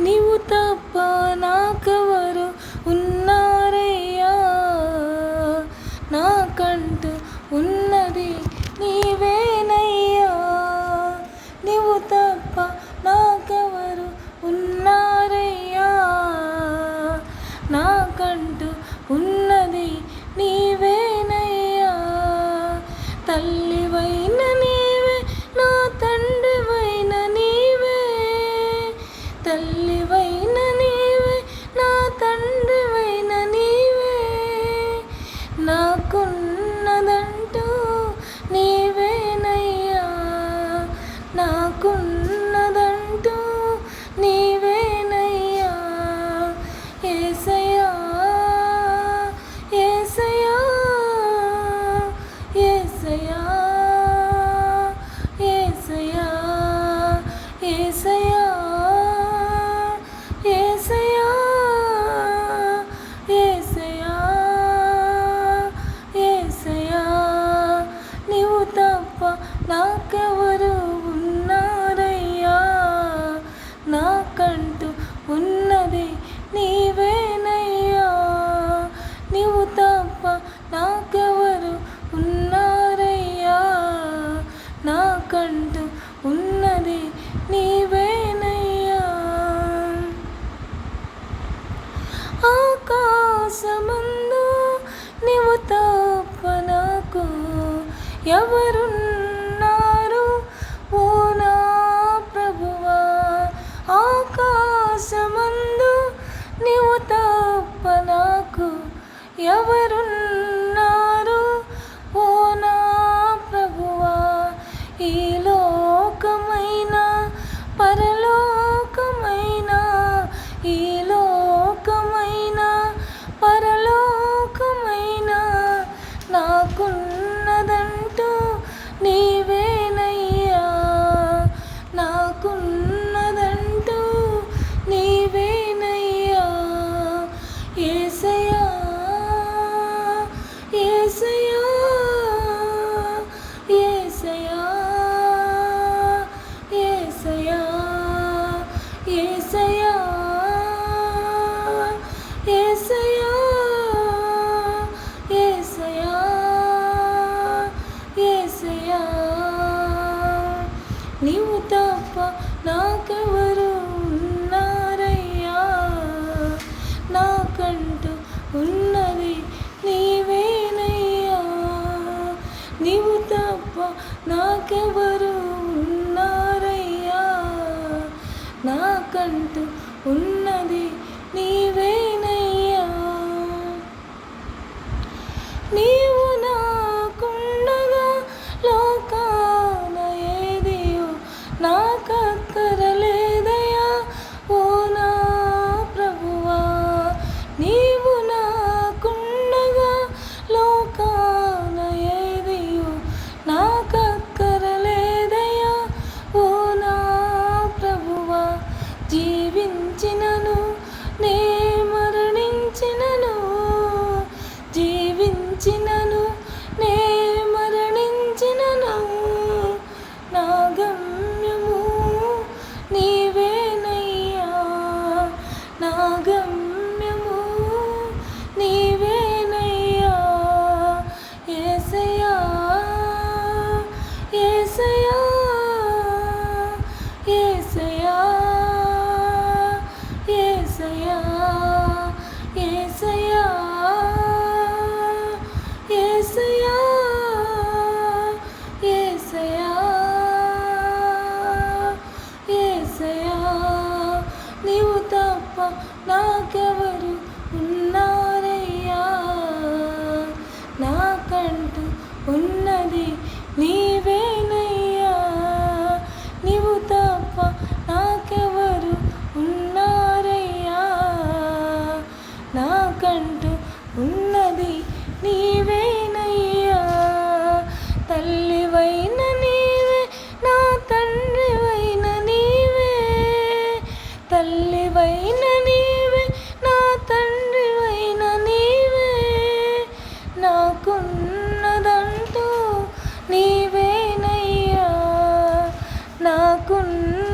నీవు తప్ప నాకెవరు ఉన్నారయ్యా, నాకంటూ ఉన్నది నీవేనయ్యా. నీవు తప్ప నాకెవరు ఉన్నారయ్యా, నాకంటూ ఉన్నది నీవేనయ్యా. తల్లివైన నీవే, నా తండ్రివైన నీవే. తల్లివైన నీవే, నా తండ్రివైన నీవే. నాకున్నదంటూ నీవేనయ్యా, నాకున్నదంటూ నీవేనయ్యా. యేసయ్యా యేసయ్యా యేసయ్యా యేసయ్యా యేసయ్యా యేసయ్యా యేసయ్యా యేసయ్యా. నీవు తప్ప నాకెవరు ఉన్నారయ్యా, నాకంటూ ఉన్నది నీవేనయ్యా. నీవు తప్ప నాకెవరు ఉన్నారయ్యా, నాకంటూ ఉన్నది నీవేనయ్యా. ఆకాశమందు నీవు తప్ప నాకు ఎవరున్నారు ఓ నా ప్రభువా. ఆకాశమందు నీవు తప్ప నాకు ఎవరున్నారు ఓ నా ప్రభువా. ఈ లోకమైన పరలోకమైన, ఈ లోకమైన పరలోకమైన, నాకున్నదంటూ నీవేనయ్యా, నాకున్నదంటూ నీవేనయ్యా. యేసయ్యా యేసయ్యా యేసయ్యా యేసయ్యా యేసయ్యా యేసయ్యా యేసయ్యా యేసయ్యా. నీవు తప్ప నాకెవరు ఉన్నారయ్యా, నాకంటూ ఉన్నది నీవేనయ్యా. నీవు తప్ప నాకెవరు ఉన్నారయ్యా, నాకంటూ ఉన్నది నీవేనయ్యా. నీవు నాకుండగా లోకాన ఏదియో నాకక్కరలేదయ్యా ఓ నా ప్రభువా. నీవు నాకుండగా లోకాన ఏదియో నాకక్కరలేదయ్యా ఓ నా ప్రభువా. జీవించినను నే మరణించినను, జీవించినను నే మరణించినను, నా గమ్యము నీవేనయ్యా, నా గమ్యము నీవేనయ్యా. యేసయ్యా యేసయ్యా యేసయ్యా యేసయ్యా యేసయ్యా యేసయ్యా యేసయ్యా యేసయ్యా. నీవు తప్ప నాకెవరు ఉన్నారయ్యా, నాకంటూ ఉన్నది నీవేనయ్యా. నీవు తప్ప నాకెవరు ఉన్నారయ్యా, నాకంటూ ఉన్నది నీవేనయ్యా. తల్లివైన నీవే, నా తండ్రివైన నీవే. తల్లివైన నీవే, నా తండ్రివైన నీవే. నాకున్నదంటూ నీవేనయ్యా, నాకున్న